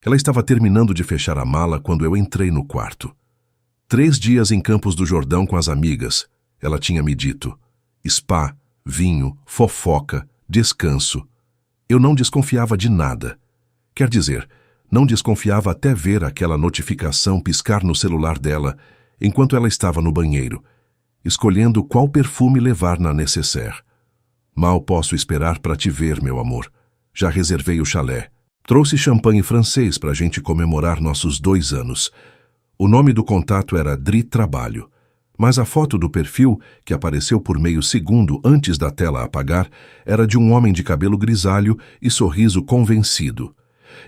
Ela estava terminando de fechar a mala quando eu entrei no quarto. 3 dias em Campos do Jordão com as amigas, ela tinha me dito. Spa, vinho, fofoca, descanso. Eu não desconfiava de nada. Quer dizer, não desconfiava até ver aquela notificação piscar no celular dela enquanto ela estava no banheiro, escolhendo qual perfume levar na nécessaire. Mal posso esperar para te ver, meu amor. Já reservei o chalé. Trouxe champanhe francês para a gente comemorar nossos 2 anos. O nome do contato era Dri Trabalho, mas a foto do perfil, que apareceu por meio segundo antes da tela apagar, era de um homem de cabelo grisalho e sorriso convencido.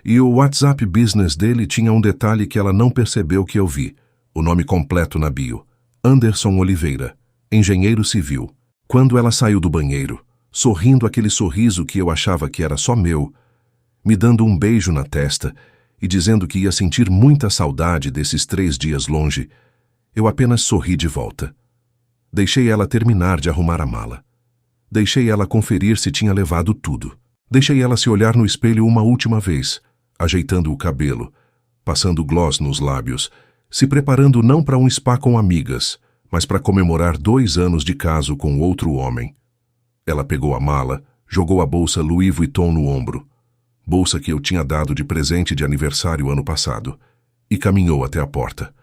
E o WhatsApp Business dele tinha um detalhe que ela não percebeu que eu vi. O nome completo na bio. Anderson Oliveira, engenheiro civil. Quando ela saiu do banheiro, sorrindo aquele sorriso que eu achava que era só meu, me dando um beijo na testa e dizendo que ia sentir muita saudade desses 3 dias longe, eu apenas sorri de volta. Deixei ela terminar de arrumar a mala. Deixei ela conferir se tinha levado tudo. Deixei ela se olhar no espelho uma última vez, ajeitando o cabelo, passando gloss nos lábios, se preparando não para um spa com amigas, mas para comemorar 2 anos de caso com outro homem. Ela pegou a mala, jogou a bolsa Louis Vuitton no ombro, bolsa que eu tinha dado de presente de aniversário ano passado, e caminhou até a porta.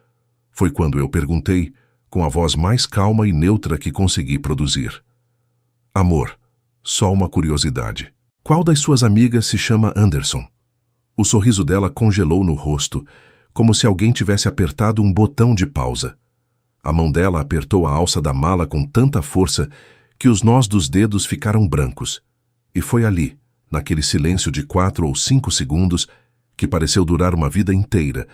Foi quando eu perguntei, com a voz mais calma e neutra que consegui produzir. Amor, só uma curiosidade. Qual das suas amigas se chama Anderson? O sorriso dela congelou no rosto, como se alguém tivesse apertado um botão de pausa. A mão dela apertou a alça da mala com tanta força que os nós dos dedos ficaram brancos. E foi ali, naquele silêncio de 4 ou 5 segundos, que pareceu durar uma vida inteira,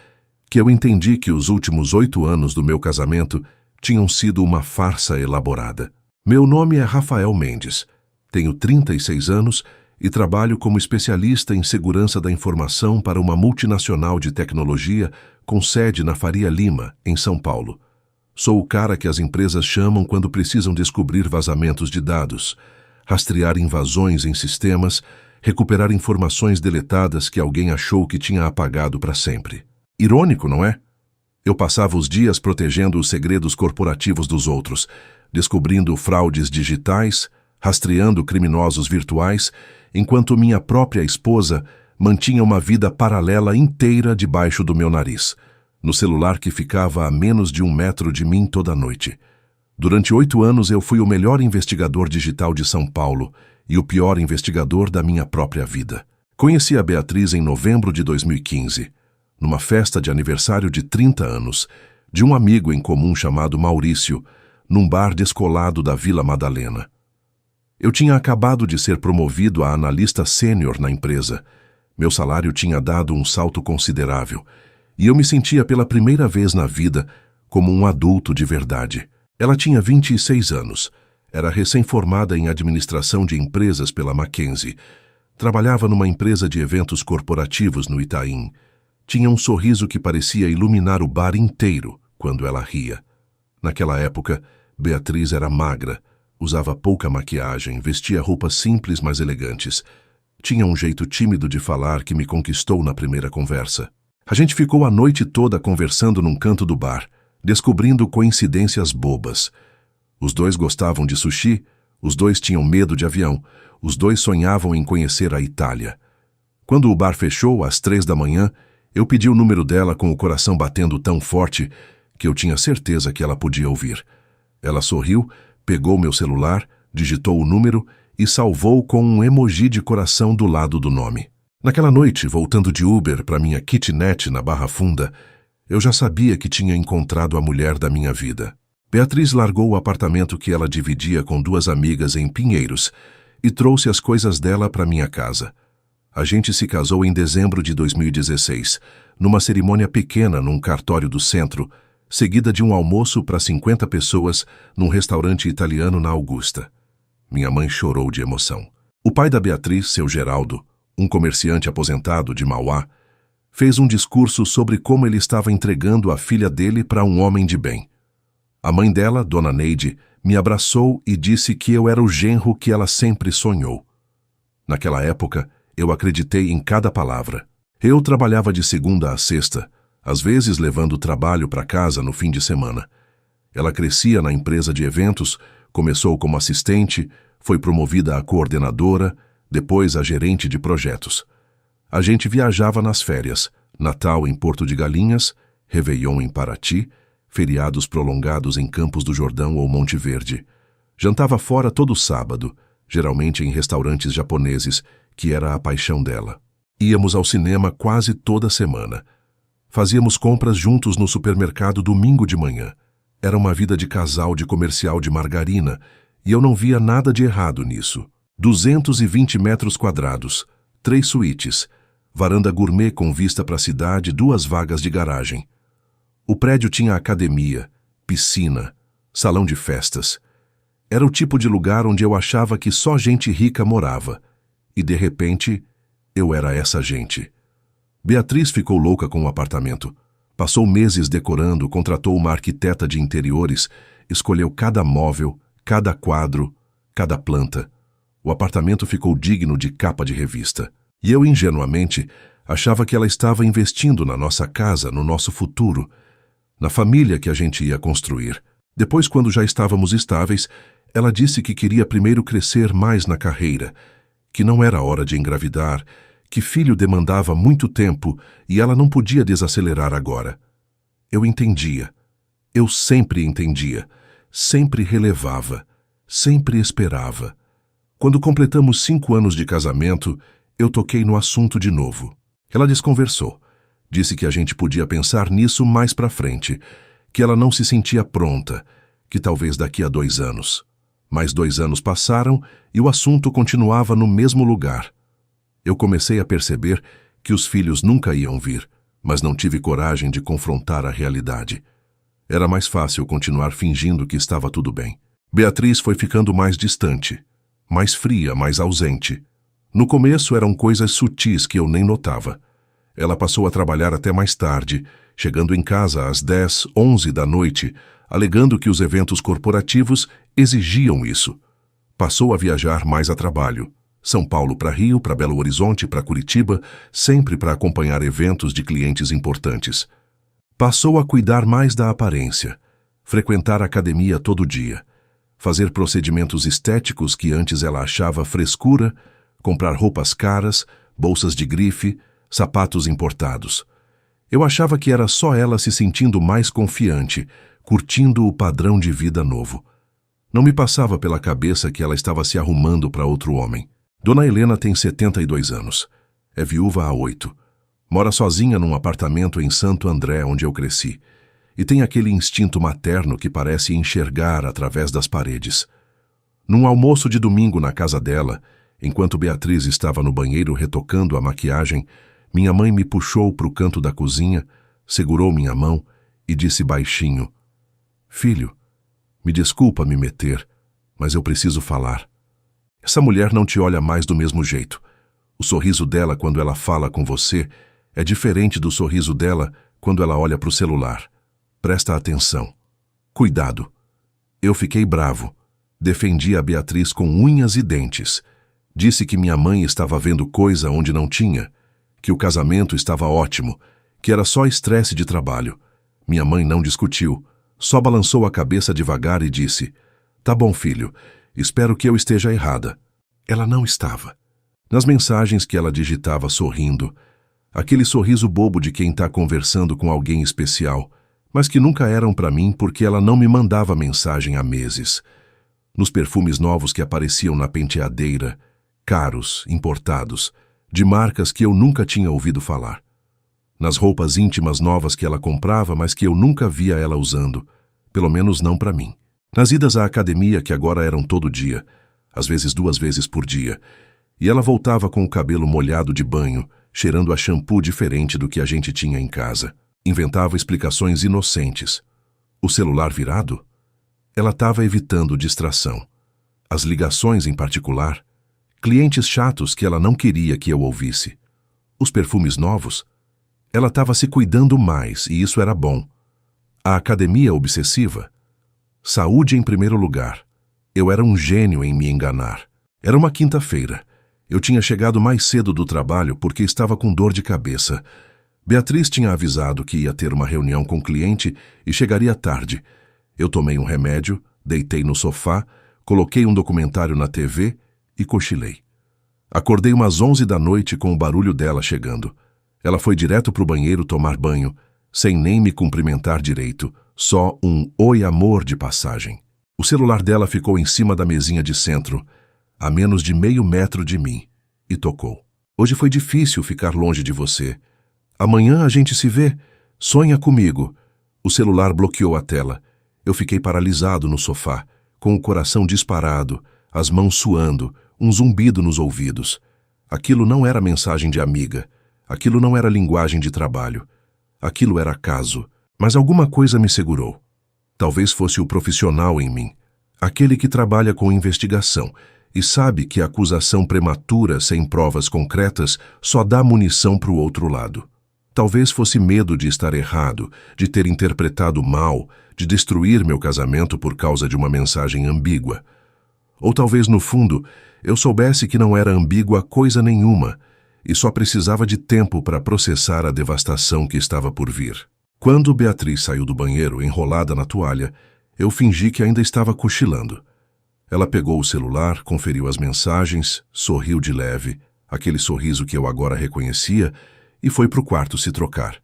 que eu entendi que os últimos 8 anos do meu casamento tinham sido uma farsa elaborada. Meu nome é Rafael Mendes, tenho 36 anos e trabalho como especialista em segurança da informação para uma multinacional de tecnologia com sede na Faria Lima, em São Paulo. Sou o cara que as empresas chamam quando precisam descobrir vazamentos de dados, rastrear invasões em sistemas, recuperar informações deletadas que alguém achou que tinha apagado para sempre. Irônico, não é? Eu passava os dias protegendo os segredos corporativos dos outros, descobrindo fraudes digitais, rastreando criminosos virtuais, enquanto minha própria esposa mantinha uma vida paralela inteira debaixo do meu nariz, no celular que ficava a menos de 1 metro de mim toda noite. Durante 8 anos eu fui o melhor investigador digital de São Paulo e o pior investigador da minha própria vida. Conheci a Beatriz em novembro de 2015, numa festa de aniversário de 30 anos, de um amigo em comum chamado Maurício, num bar descolado da Vila Madalena. Eu tinha acabado de ser promovido a analista sênior na empresa. Meu salário tinha dado um salto considerável, e eu me sentia pela primeira vez na vida como um adulto de verdade. Ela tinha 26 anos, era recém-formada em administração de empresas pela Mackenzie, trabalhava numa empresa de eventos corporativos no Itaim. Tinha um sorriso que parecia iluminar o bar inteiro quando ela ria. Naquela época, Beatriz era magra, usava pouca maquiagem, vestia roupas simples mas elegantes. Tinha um jeito tímido de falar que me conquistou na primeira conversa. A gente ficou a noite toda conversando num canto do bar, descobrindo coincidências bobas. Os 2 gostavam de sushi, os 2 tinham medo de avião, os 2 sonhavam em conhecer a Itália. Quando o bar fechou, às 3 da manhã, eu pedi o número dela com o coração batendo tão forte que eu tinha certeza que ela podia ouvir. Ela sorriu, pegou meu celular, digitou o número e salvou com um emoji de coração do lado do nome. Naquela noite, voltando de Uber para minha kitnet na Barra Funda, eu já sabia que tinha encontrado a mulher da minha vida. Beatriz largou o apartamento que ela dividia com 2 amigas em Pinheiros e trouxe as coisas dela para minha casa. A gente se casou em dezembro de 2016, numa cerimônia pequena num cartório do centro, seguida de um almoço para 50 pessoas num restaurante italiano na Augusta. Minha mãe chorou de emoção. O pai da Beatriz, seu Geraldo, um comerciante aposentado de Mauá, fez um discurso sobre como ele estava entregando a filha dele para um homem de bem. A mãe dela, Dona Neide, me abraçou e disse que eu era o genro que ela sempre sonhou. Naquela época, eu acreditei em cada palavra. Eu trabalhava de segunda a sexta, às vezes levando trabalho para casa no fim de semana. Ela crescia na empresa de eventos, começou como assistente, foi promovida a coordenadora, depois a gerente de projetos. A gente viajava nas férias, Natal em Porto de Galinhas, Réveillon em Paraty, feriados prolongados em Campos do Jordão ou Monte Verde. Jantava fora todo sábado, geralmente em restaurantes japoneses, que era a paixão dela. Íamos ao cinema quase toda semana. Fazíamos compras juntos no supermercado domingo de manhã. Era uma vida de casal de comercial de margarina, e eu não via nada de errado nisso. 220 metros quadrados, 3 suítes, varanda gourmet com vista para a cidade, 2 vagas de garagem. O prédio tinha academia, piscina, salão de festas. Era o tipo de lugar onde eu achava que só gente rica morava. E, de repente, eu era essa gente. Beatriz ficou louca com o apartamento. Passou meses decorando, contratou uma arquiteta de interiores, escolheu cada móvel, cada quadro, cada planta. O apartamento ficou digno de capa de revista. E eu, ingenuamente, achava que ela estava investindo na nossa casa, no nosso futuro, na família que a gente ia construir. Depois, quando já estávamos estáveis, ela disse que queria primeiro crescer mais na carreira, que não era hora de engravidar, que filho demandava muito tempo e ela não podia desacelerar agora. Eu entendia. Eu sempre entendia. Sempre relevava. Sempre esperava. Quando completamos 5 anos de casamento, eu toquei no assunto de novo. Ela desconversou. Disse que a gente podia pensar nisso mais pra frente, que ela não se sentia pronta, que talvez daqui a 2 anos. Mais 2 anos passaram e o assunto continuava no mesmo lugar. Eu comecei a perceber que os filhos nunca iam vir, mas não tive coragem de confrontar a realidade. Era mais fácil continuar fingindo que estava tudo bem. Beatriz foi ficando mais distante, mais fria, mais ausente. No começo eram coisas sutis que eu nem notava. Ela passou a trabalhar até mais tarde, chegando em casa às 10, 11 da noite, alegando que os eventos corporativos exigiam isso. Passou a viajar mais a trabalho. São Paulo para Rio, para Belo Horizonte, para Curitiba, sempre para acompanhar eventos de clientes importantes. Passou a cuidar mais da aparência, frequentar a academia todo dia, fazer procedimentos estéticos que antes ela achava frescura, comprar roupas caras, bolsas de grife, sapatos importados. Eu achava que era só ela se sentindo mais confiante, curtindo o padrão de vida novo. Não me passava pela cabeça que ela estava se arrumando para outro homem. Dona Helena tem 72 anos. É viúva há 8. Mora sozinha num apartamento em Santo André, onde eu cresci. E tem aquele instinto materno que parece enxergar através das paredes. Num almoço de domingo na casa dela, enquanto Beatriz estava no banheiro retocando a maquiagem, minha mãe me puxou para o canto da cozinha, segurou minha mão e disse baixinho: "Filho, me desculpa me meter, mas eu preciso falar. Essa mulher não te olha mais do mesmo jeito. O sorriso dela quando ela fala com você é diferente do sorriso dela quando ela olha para o celular. Presta atenção. Cuidado." Eu fiquei bravo. Defendi a Beatriz com unhas e dentes. Disse que minha mãe estava vendo coisa onde não tinha, que o casamento estava ótimo, que era só estresse de trabalho. Minha mãe não discutiu, só balançou a cabeça devagar e disse: "Tá bom, filho, espero que eu esteja errada." Ela não estava. Nas mensagens que ela digitava sorrindo, aquele sorriso bobo de quem está conversando com alguém especial, mas que nunca eram para mim porque ela não me mandava mensagem há meses. Nos perfumes novos que apareciam na penteadeira, caros, importados, de marcas que eu nunca tinha ouvido falar. Nas roupas íntimas novas que ela comprava, mas que eu nunca via ela usando, pelo menos não para mim. Nas idas à academia, que agora eram todo dia, às vezes 2 vezes por dia, e ela voltava com o cabelo molhado de banho, cheirando a shampoo diferente do que a gente tinha em casa. Inventava explicações inocentes. O celular virado? Ela estava evitando distração. As ligações em particular. Clientes chatos que ela não queria que eu ouvisse. Os perfumes novos? Ela estava se cuidando mais e isso era bom. A academia obsessiva? Saúde em primeiro lugar. Eu era um gênio em me enganar. Era uma quinta-feira. Eu tinha chegado mais cedo do trabalho porque estava com dor de cabeça. Beatriz tinha avisado que ia ter uma reunião com o cliente e chegaria tarde. Eu tomei um remédio, deitei no sofá, coloquei um documentário na TV e cochilei. Acordei umas 11 da noite com o barulho dela chegando. Ela foi direto para o banheiro tomar banho, sem nem me cumprimentar direito, só um "Oi, amor" de passagem. O celular dela ficou em cima da mesinha de centro, a menos de meio metro de mim, e tocou. "Hoje foi difícil ficar longe de você. Amanhã a gente se vê. Sonha comigo." O celular bloqueou a tela. Eu fiquei paralisado no sofá, com o coração disparado, as mãos suando, um zumbido nos ouvidos. Aquilo não era mensagem de amiga. Aquilo não era linguagem de trabalho. Aquilo era acaso. Mas alguma coisa me segurou. Talvez fosse o profissional em mim, aquele que trabalha com investigação e sabe que a acusação prematura sem provas concretas só dá munição para o outro lado. Talvez fosse medo de estar errado, de ter interpretado mal, de destruir meu casamento por causa de uma mensagem ambígua. Ou talvez, no fundo, eu soubesse que não era ambígua coisa nenhuma e só precisava de tempo para processar a devastação que estava por vir. Quando Beatriz saiu do banheiro, enrolada na toalha, eu fingi que ainda estava cochilando. Ela pegou o celular, conferiu as mensagens, sorriu de leve, aquele sorriso que eu agora reconhecia, e foi para o quarto se trocar.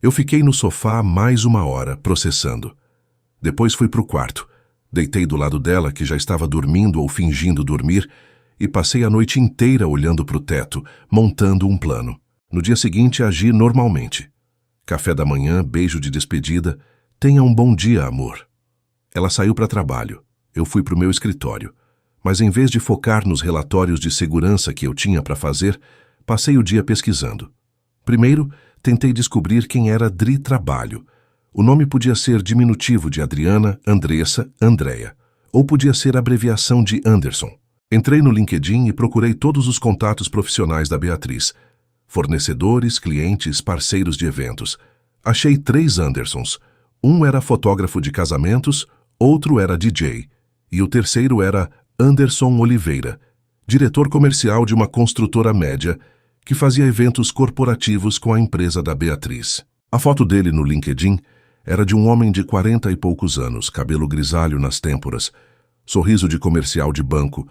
Eu fiquei no sofá mais uma hora, processando. Depois fui para o quarto, deitei do lado dela, que já estava dormindo ou fingindo dormir, e passei a noite inteira olhando para o teto, montando um plano. No dia seguinte, agi normalmente. Café da manhã, beijo de despedida, "Tenha um bom dia, amor." Ela saiu para trabalho. Eu fui para o meu escritório. Mas em vez de focar nos relatórios de segurança que eu tinha para fazer, passei o dia pesquisando. Primeiro, tentei descobrir quem era Dri Trabalho. O nome podia ser diminutivo de Adriana, Andressa, Andréia. Ou podia ser abreviação de Anderson. Entrei no LinkedIn e procurei todos os contatos profissionais da Beatriz. Fornecedores, clientes, parceiros de eventos. Achei 3 Andersons. Um era fotógrafo de casamentos, outro era DJ. E o terceiro era Anderson Oliveira, diretor comercial de uma construtora média, que fazia eventos corporativos com a empresa da Beatriz. A foto dele no LinkedIn era de um homem de 40 e poucos anos, cabelo grisalho nas têmporas, sorriso de comercial de banco,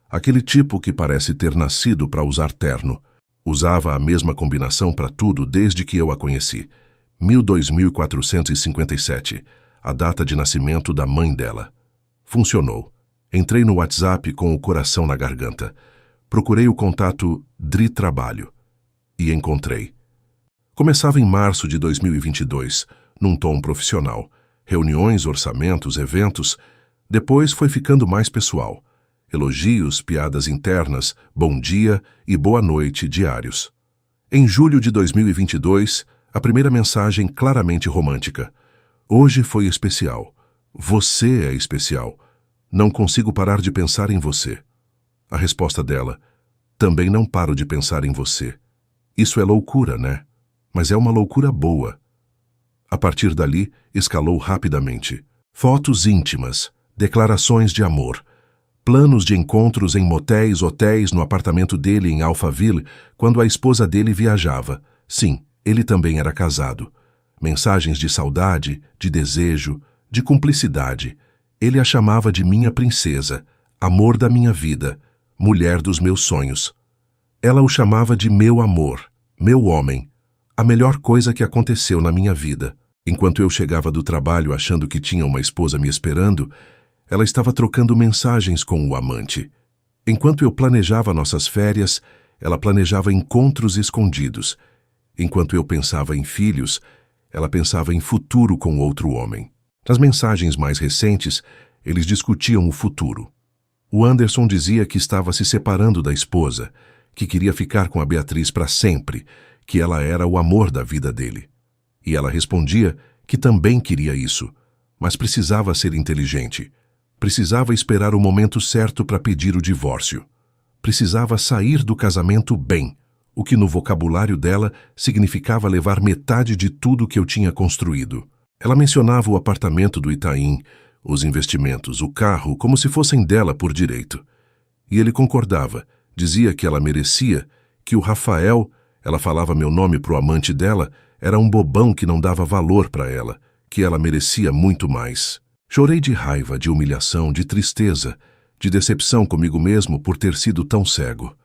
aquele tipo que parece ter nascido para usar terno. Usava a mesma combinação para tudo desde que eu a conheci. 2457, a data de nascimento da mãe dela. Funcionou. Entrei no WhatsApp com o coração na garganta. Procurei o contato Dri Trabalho e encontrei. Começava em março de 2022, num tom profissional. Reuniões, orçamentos, eventos. Depois foi ficando mais pessoal. Elogios, piadas internas, bom dia e boa noite diários. Em julho de 2022, a primeira mensagem claramente romântica. "Hoje foi especial. Você é especial. Não consigo parar de pensar em você." A resposta dela: "Também não paro de pensar em você." Isso é loucura, né? Mas é uma loucura boa. A partir dali, escalou rapidamente. Fotos íntimas, declarações de amor, planos de encontros em motéis, hotéis, no apartamento dele em Alphaville, quando a esposa dele viajava. Sim, ele também era casado. Mensagens de saudade, de desejo, de cumplicidade. Ele a chamava de minha princesa, amor da minha vida, mulher dos meus sonhos. Ela o chamava de meu amor, meu homem, a melhor coisa que aconteceu na minha vida. Enquanto eu chegava do trabalho achando que tinha uma esposa me esperando, ela estava trocando mensagens com o amante. Enquanto eu planejava nossas férias, ela planejava encontros escondidos. Enquanto eu pensava em filhos, ela pensava em futuro com outro homem. Nas mensagens mais recentes, eles discutiam o futuro. O Anderson dizia que estava se separando da esposa, que queria ficar com a Beatriz para sempre, que ela era o amor da vida dele. E ela respondia que também queria isso, mas precisava ser inteligente. Precisava esperar o momento certo para pedir o divórcio. Precisava sair do casamento bem, o que no vocabulário dela significava levar metade de tudo que eu tinha construído. Ela mencionava o apartamento do Itaim, os investimentos, o carro, como se fossem dela por direito. E ele concordava, Dizia que ela merecia, que o Rafael, ela falava meu nome pro amante dela, era um bobão que não dava valor para ela, que ela merecia muito mais. Chorei de raiva, de humilhação, de tristeza, de decepção comigo mesmo por ter sido tão cego.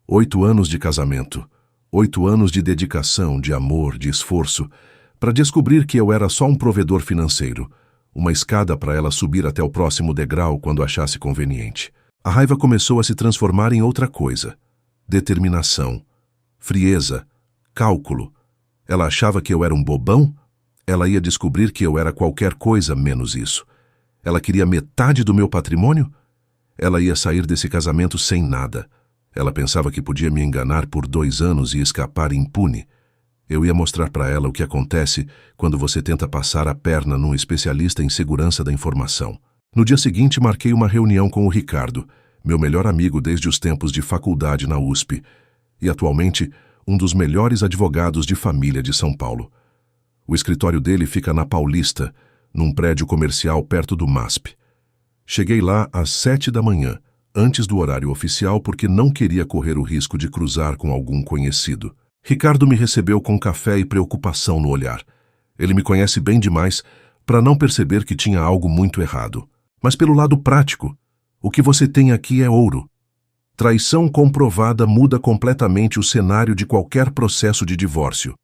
8 anos de casamento, 8 anos de dedicação, de amor, de esforço, para descobrir que eu era só um provedor financeiro, uma escada para ela subir até o próximo degrau quando achasse conveniente. A raiva começou a se transformar em outra coisa: determinação, frieza, cálculo. Ela achava que eu era um bobão? Ela ia descobrir que eu era qualquer coisa menos isso. Ela queria metade do meu patrimônio? Ela ia sair desse casamento sem nada. Ela pensava que podia me enganar por 2 anos e escapar impune. Eu ia mostrar para ela o que acontece quando você tenta passar a perna num especialista em segurança da informação. No dia seguinte, marquei uma reunião com o Ricardo, meu melhor amigo desde os tempos de faculdade na USP, e atualmente um dos melhores advogados de família de São Paulo. O escritório dele fica na Paulista, num prédio comercial perto do MASP. Cheguei lá às 7 da manhã, antes do horário oficial, porque não queria correr o risco de cruzar com algum conhecido. Ricardo me recebeu com café e preocupação no olhar. Ele me conhece bem demais para não perceber que tinha algo muito errado. Mas pelo lado prático, o que você tem aqui é ouro. Traição comprovada muda completamente o cenário de qualquer processo de divórcio.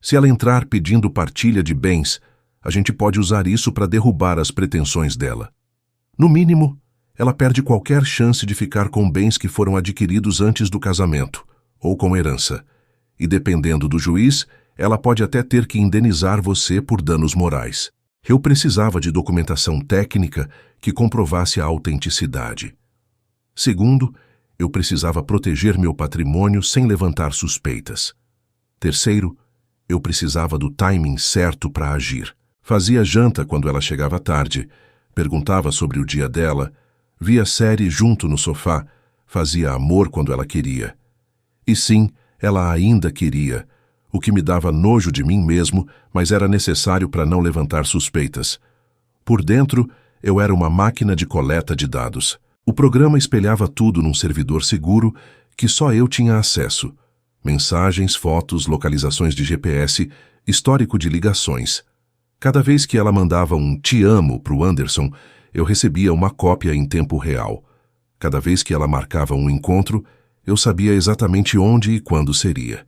Se ela entrar pedindo partilha de bens, a gente pode usar isso para derrubar as pretensões dela. No mínimo, ela perde qualquer chance de ficar com bens que foram adquiridos antes do casamento, ou com herança. E dependendo do juiz, ela pode até ter que indenizar você por danos morais. Eu precisava de documentação técnica que comprovasse a autenticidade. Segundo, eu precisava proteger meu patrimônio sem levantar suspeitas. Terceiro, eu precisava do timing certo para agir. Fazia janta quando ela chegava tarde, perguntava sobre o dia dela, via série junto no sofá, fazia amor quando ela queria. E sim, ela ainda queria, o que me dava nojo de mim mesmo, mas era necessário para não levantar suspeitas. Por dentro, eu era uma máquina de coleta de dados. O programa espelhava tudo num servidor seguro que só eu tinha acesso. Mensagens, fotos, localizações de GPS, histórico de ligações. Cada vez que ela mandava um "te amo" para o Anderson, eu recebia uma cópia em tempo real. Cada vez que ela marcava um encontro, eu sabia exatamente onde e quando seria.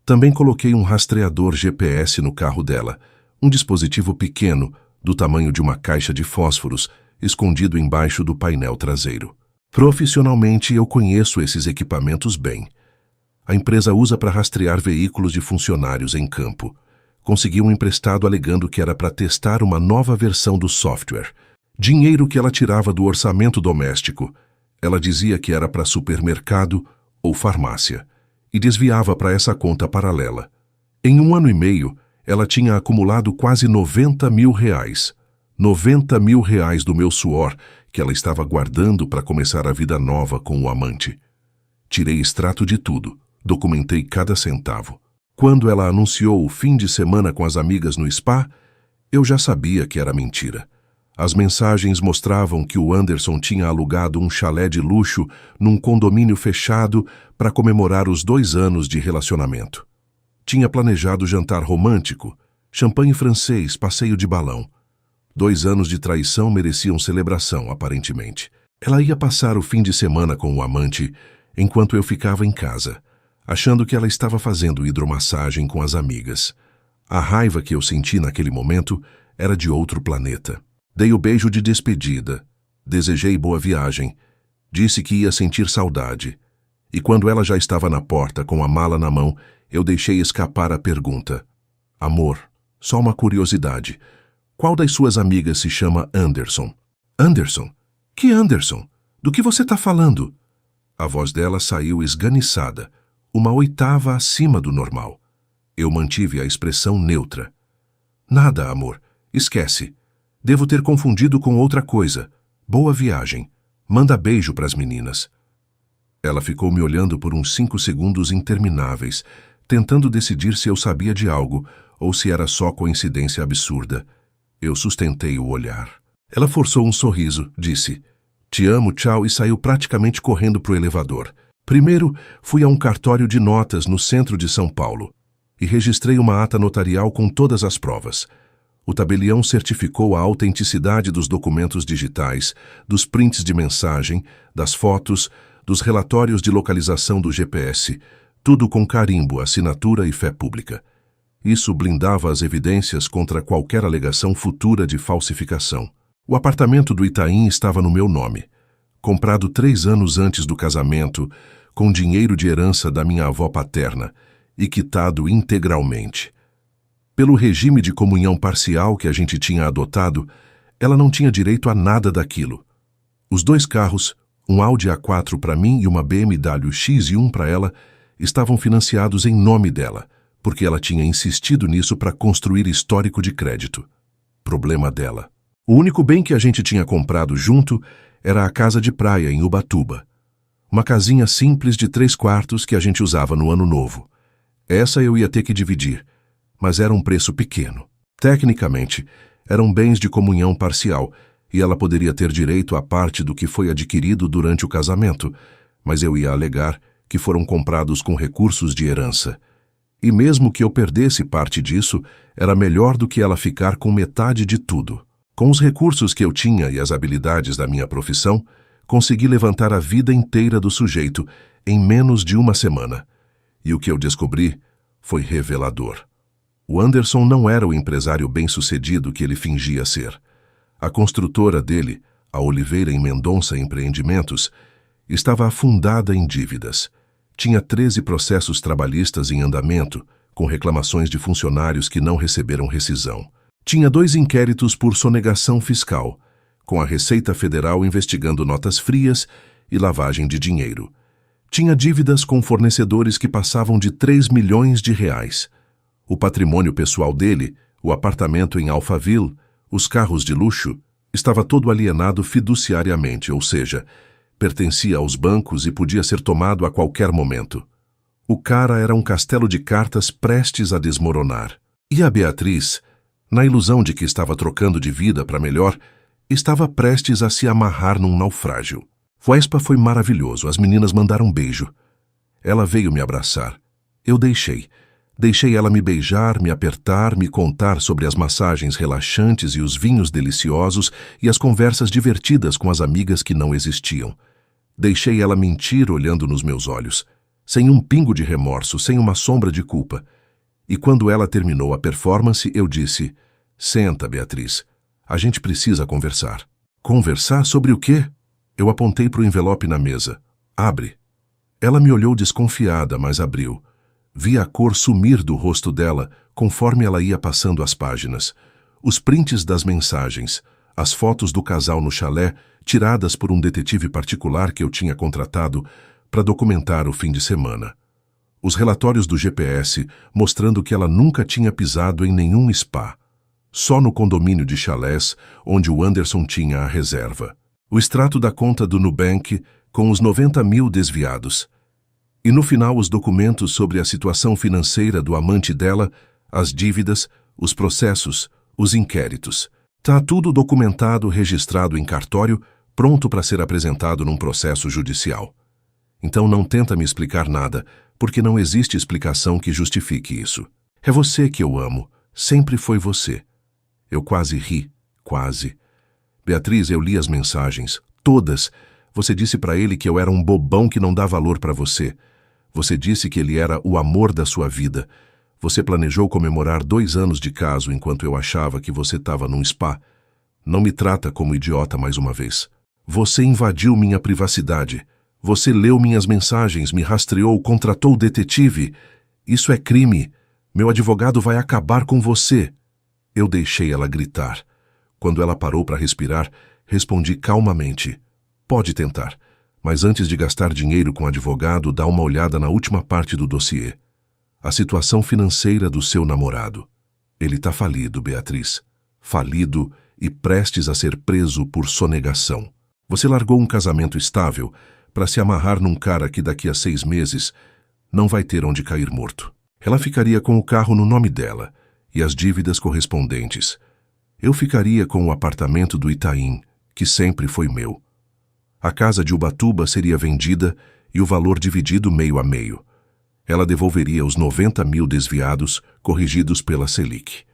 Também coloquei um rastreador GPS no carro dela, um dispositivo pequeno, do tamanho de uma caixa de fósforos, escondido embaixo do painel traseiro. Profissionalmente, eu conheço esses equipamentos bem. A empresa usa para rastrear veículos de funcionários em campo. Consegui um emprestado alegando que era para testar uma nova versão do software. Dinheiro que ela tirava do orçamento doméstico. Ela dizia que era para supermercado ou farmácia, e desviava para essa conta paralela. Em 1 ano e meio, ela tinha acumulado quase R$90 mil. R$90 mil do meu suor, que ela estava guardando para começar a vida nova com o amante. Tirei extrato de tudo, documentei cada centavo. Quando ela anunciou o fim de semana com as amigas no spa, eu já sabia que era mentira. As mensagens mostravam que o Anderson tinha alugado um chalé de luxo num condomínio fechado para comemorar os 2 anos de relacionamento. Tinha planejado jantar romântico, champanhe francês, passeio de balão. 2 anos de traição mereciam celebração, aparentemente. Ela ia passar o fim de semana com o amante, enquanto eu ficava em casa, achando que ela estava fazendo hidromassagem com as amigas. A raiva que eu senti naquele momento era de outro planeta. Dei o beijo de despedida, desejei boa viagem, disse que ia sentir saudade. E quando ela já estava na porta com a mala na mão, eu deixei escapar a pergunta. Amor, só uma curiosidade. Qual das suas amigas se chama Anderson? Anderson? Que Anderson? Do que você está falando? A voz dela saiu esganiçada, uma oitava acima do normal. Eu mantive a expressão neutra. Nada, amor. Esquece. Devo ter confundido com outra coisa. Boa viagem. Manda beijo para as meninas. Ela ficou me olhando por uns 5 segundos intermináveis, tentando decidir se eu sabia de algo ou se era só coincidência absurda. Eu sustentei o olhar. Ela forçou um sorriso, disse, "Te amo, tchau", e saiu praticamente correndo para o elevador. Primeiro, fui a um cartório de notas no centro de São Paulo e registrei uma ata notarial com todas as provas. O tabelião certificou a autenticidade dos documentos digitais, dos prints de mensagem, das fotos, dos relatórios de localização do GPS, tudo com carimbo, assinatura e fé pública. Isso blindava as evidências contra qualquer alegação futura de falsificação. O apartamento do Itaim estava no meu nome, comprado 3 anos antes do casamento, com dinheiro de herança da minha avó paterna e quitado integralmente. Pelo regime de comunhão parcial que a gente tinha adotado, ela não tinha direito a nada daquilo. Os 2 carros, um Audi A4 para mim e uma BMW X1 para ela, estavam financiados em nome dela, porque ela tinha insistido nisso para construir histórico de crédito. Problema dela. O único bem que a gente tinha comprado junto era a casa de praia em Ubatuba. Uma casinha simples de 3 quartos que a gente usava no Ano Novo. Essa eu ia ter que dividir, mas era um preço pequeno. Tecnicamente, eram bens de comunhão parcial e ela poderia ter direito à parte do que foi adquirido durante o casamento, mas eu ia alegar que foram comprados com recursos de herança. E mesmo que eu perdesse parte disso, era melhor do que ela ficar com metade de tudo. Com os recursos que eu tinha e as habilidades da minha profissão, consegui levantar a vida inteira do sujeito em menos de 1 semana. E o que eu descobri foi revelador. O Anderson não era o empresário bem-sucedido que ele fingia ser. A construtora dele, a Oliveira em Mendonça Empreendimentos, estava afundada em dívidas. Tinha 13 processos trabalhistas em andamento, com reclamações de funcionários que não receberam rescisão. Tinha 2 inquéritos por sonegação fiscal, com a Receita Federal investigando notas frias e lavagem de dinheiro. Tinha dívidas com fornecedores que passavam de 3 milhões de reais. O patrimônio pessoal dele, o apartamento em Alphaville, os carros de luxo, estava todo alienado fiduciariamente, ou seja, pertencia aos bancos e podia ser tomado a qualquer momento. O cara era um castelo de cartas prestes a desmoronar. E a Beatriz, na ilusão de que estava trocando de vida para melhor, estava prestes a se amarrar num naufrágio. Vespa foi maravilhoso, as meninas mandaram beijo. Ela veio me abraçar. Eu deixei. Deixei ela me beijar, me apertar, me contar sobre as massagens relaxantes e os vinhos deliciosos e as conversas divertidas com as amigas que não existiam. Deixei ela mentir olhando nos meus olhos, sem um pingo de remorso, sem uma sombra de culpa. E quando ela terminou a performance, eu disse: "Senta, Beatriz. A gente precisa conversar." "Conversar sobre o quê?" Eu apontei para o envelope na mesa. "Abre." Ela me olhou desconfiada, mas abriu. Vi a cor sumir do rosto dela conforme ela ia passando as páginas. Os prints das mensagens, as fotos do casal no chalé, tiradas por um detetive particular que eu tinha contratado para documentar o fim de semana. Os relatórios do GPS mostrando que ela nunca tinha pisado em nenhum spa. Só no condomínio de chalés, onde o Anderson tinha a reserva. O extrato da conta do Nubank com os 90 mil desviados. E no final os documentos sobre a situação financeira do amante dela, as dívidas, os processos, os inquéritos. Tá tudo documentado, registrado em cartório, pronto para ser apresentado num processo judicial. Então não tenta me explicar nada, porque não existe explicação que justifique isso. É você que eu amo, sempre foi você. Eu quase ri, quase. Beatriz, eu li as mensagens, todas. Você disse para ele que eu era um bobão que não dá valor para você. Você disse que ele era o amor da sua vida. Você planejou comemorar 2 anos de caso enquanto eu achava que você estava num spa. Não me trata como idiota mais uma vez. Você invadiu minha privacidade. Você leu minhas mensagens, me rastreou, contratou o detetive. Isso é crime. Meu advogado vai acabar com você. Eu deixei ela gritar. Quando ela parou para respirar, respondi calmamente: "Pode tentar. Mas antes de gastar dinheiro com advogado, dá uma olhada na última parte do dossiê. A situação financeira do seu namorado. Ele está falido, Beatriz. Falido e prestes a ser preso por sonegação. Você largou um casamento estável para se amarrar num cara que daqui a 6 meses não vai ter onde cair morto. Ela ficaria com o carro no nome dela e as dívidas correspondentes. Eu ficaria com o apartamento do Itaim, que sempre foi meu. A casa de Ubatuba seria vendida e o valor dividido meio a meio. Ela devolveria os 90 mil desviados, corrigidos pela Selic.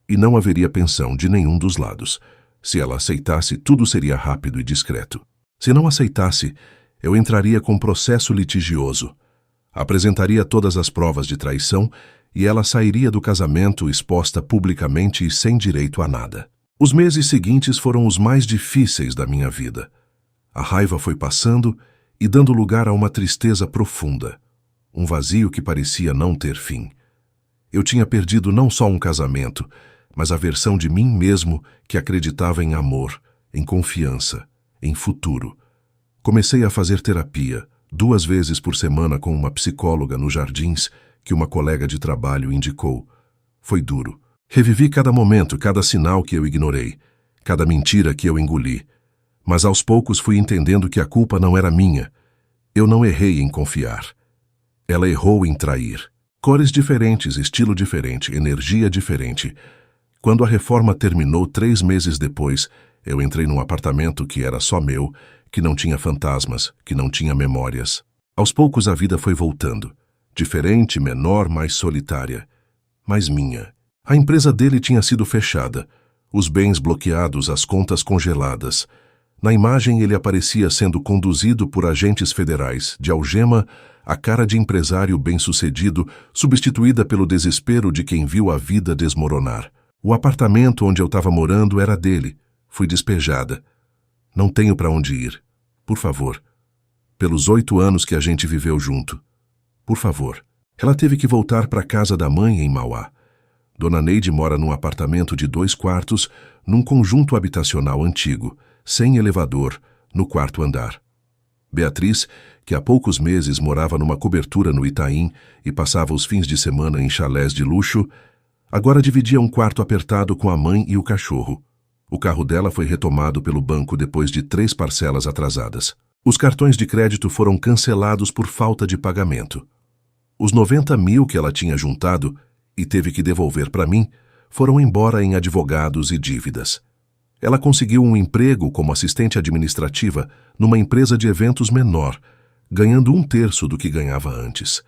E não haveria pensão de nenhum dos lados. Se ela aceitasse, tudo seria rápido e discreto. Se não aceitasse, eu entraria com processo litigioso. Apresentaria todas as provas de traição e ela sairia do casamento exposta publicamente e sem direito a nada. Os meses seguintes foram os mais difíceis da minha vida. A raiva foi passando e dando lugar a uma tristeza profunda, um vazio que parecia não ter fim. Eu tinha perdido não só um casamento, mas a versão de mim mesmo que acreditava em amor, em confiança, em futuro. Comecei a fazer terapia, 2 vezes por semana com uma psicóloga nos Jardins que uma colega de trabalho indicou. Foi duro. Revivi cada momento, cada sinal que eu ignorei, cada mentira que eu engoli. Mas aos poucos fui entendendo que a culpa não era minha. Eu não errei em confiar. Ela errou em trair. Cores diferentes, estilo diferente, energia diferente. Quando a reforma terminou 3 meses depois, eu entrei num apartamento que era só meu, que não tinha fantasmas, que não tinha memórias. Aos poucos a vida foi voltando. Diferente, menor, mais solitária. Mas minha. A empresa dele tinha sido fechada. Os bens bloqueados, as contas congeladas. Na imagem ele aparecia sendo conduzido por agentes federais, de algema, a cara de empresário bem-sucedido, substituída pelo desespero de quem viu a vida desmoronar. O apartamento onde eu estava morando era dele. Fui despejada. Não tenho para onde ir. Por favor. Pelos 8 anos que a gente viveu junto. Por favor. Ela teve que voltar para a casa da mãe em Mauá. Dona Neide mora num apartamento de 2 quartos, num conjunto habitacional antigo, sem elevador, no 4º andar. Beatriz, que há poucos meses morava numa cobertura no Itaim e passava os fins de semana em chalés de luxo, agora dividia um quarto apertado com a mãe e o cachorro. O carro dela foi retomado pelo banco depois de 3 parcelas atrasadas. Os cartões de crédito foram cancelados por falta de pagamento. Os 90 mil que ela tinha juntado e teve que devolver para mim foram embora em advogados e dívidas. Ela conseguiu um emprego como assistente administrativa numa empresa de eventos menor, ganhando 1/3 do que ganhava antes.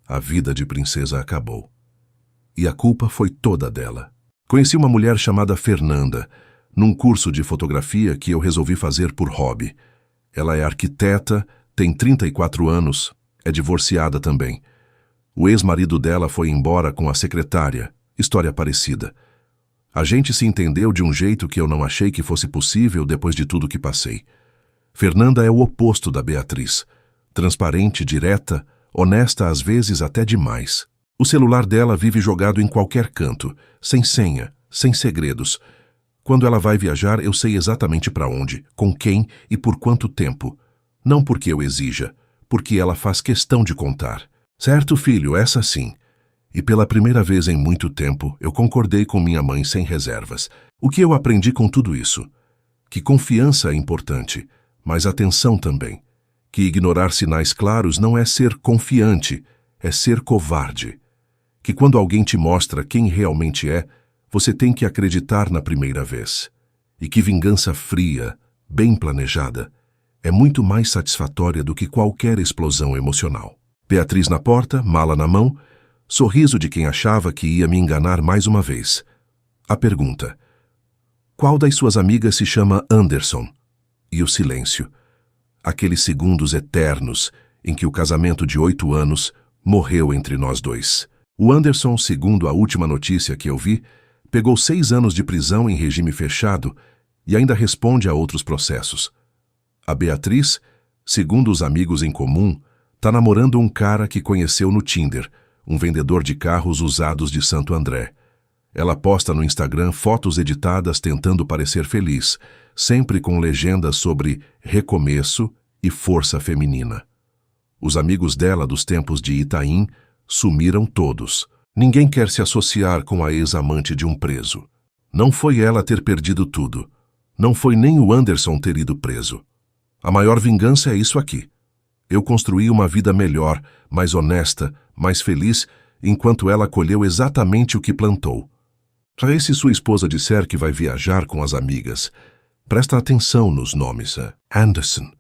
A vida de princesa acabou. E a culpa foi toda dela. Conheci uma mulher chamada Fernanda, num curso de fotografia que eu resolvi fazer por hobby. Ela é arquiteta, tem 34 anos, é divorciada também. O ex-marido dela foi embora com a secretária, história parecida. A gente se entendeu de um jeito que eu não achei que fosse possível depois de tudo que passei. Fernanda é o oposto da Beatriz. Transparente, direta, honesta às vezes até demais. O celular dela vive jogado em qualquer canto, sem senha, sem segredos. Quando ela vai viajar, eu sei exatamente para onde, com quem e por quanto tempo. Não porque eu exija, porque ela faz questão de contar. Certo, filho, essa sim. E pela primeira vez em muito tempo, eu concordei com minha mãe sem reservas. O que eu aprendi com tudo isso? Que confiança é importante, mas atenção também. Que ignorar sinais claros não é ser confiante, é ser covarde. Que quando alguém te mostra quem realmente é, você tem que acreditar na primeira vez. E que vingança fria, bem planejada, é muito mais satisfatória do que qualquer explosão emocional. Beatriz na porta, mala na mão, sorriso de quem achava que ia me enganar mais uma vez. A pergunta: qual das suas amigas se chama Anderson? E o silêncio. Aqueles segundos eternos em que o casamento de 8 anos morreu entre nós dois. O Anderson, segundo a última notícia que eu vi, pegou 6 anos de prisão em regime fechado e ainda responde a outros processos. A Beatriz, segundo os amigos em comum, está namorando um cara que conheceu no Tinder, um vendedor de carros usados de Santo André. Ela posta no Instagram fotos editadas tentando parecer feliz, sempre com legendas sobre recomeço e força feminina. Os amigos dela dos tempos de Itaim sumiram todos. Ninguém quer se associar com a ex-amante de um preso. Não foi ela ter perdido tudo. Não foi nem o Anderson ter ido preso. A maior vingança é isso aqui. Eu construí uma vida melhor, mais honesta, mais feliz, enquanto ela colheu exatamente o que plantou. Para se sua esposa disser que vai viajar com as amigas, presta atenção nos nomes. Anderson,